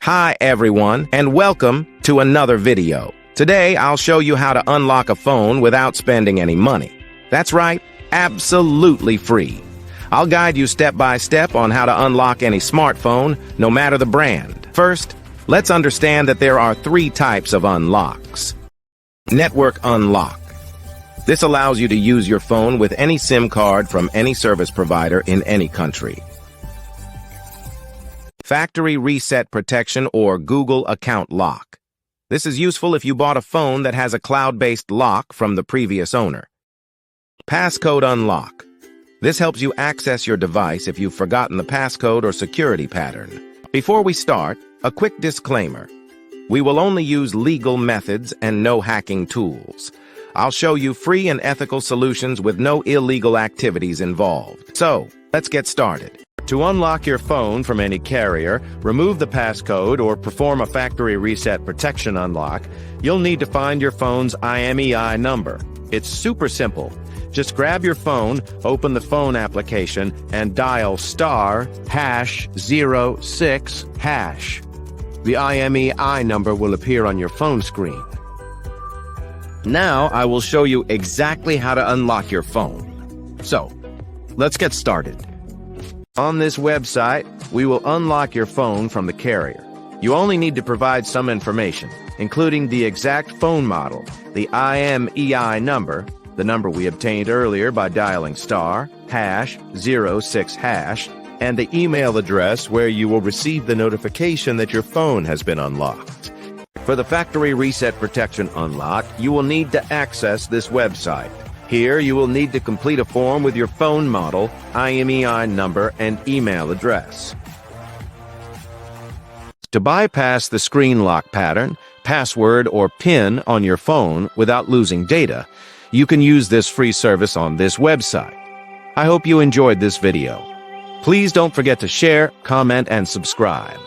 Hi everyone, and welcome to another video. Today I'll show you how to unlock a phone without spending any money. That's right, absolutely free. I'll guide you step by step on how to unlock any smartphone, no matter the brand. First, let's understand that there are three types of unlocks. Network unlock. This allows you to use your phone with any SIM card from any service provider in any country. Factory reset protection or Google account lock. This is useful if you bought a phone that has a cloud-based lock from the previous owner. Passcode unlock. This helps you access your device if you've forgotten the passcode or security pattern. Before we start, a quick disclaimer. We will only use legal methods and no hacking tools. I'll show you free and ethical solutions with no illegal activities involved. So, let's get started. To unlock your phone from any carrier, remove the passcode, or perform a factory reset protection unlock, you'll need to find your phone's IMEI number. It's super simple. Just grab your phone, open the phone application, and dial *#06#. The IMEI number will appear on your phone screen. Now I will show you exactly how to unlock your phone. So, let's get started. On this website, we will unlock your phone from the carrier. You only need to provide some information, including the exact phone model, the IMEI number, the number we obtained earlier by dialing *#06#, and the email address where you will receive the notification that your phone has been unlocked. For the factory reset protection unlock, you will need to access this website. Here, you will need to complete a form with your phone model, IMEI number, and email address. To bypass the screen lock pattern, password, or PIN on your phone without losing data, you can use this free service on this website. I hope you enjoyed this video. Please don't forget to share, comment, and subscribe.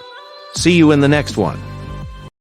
See you in the next one.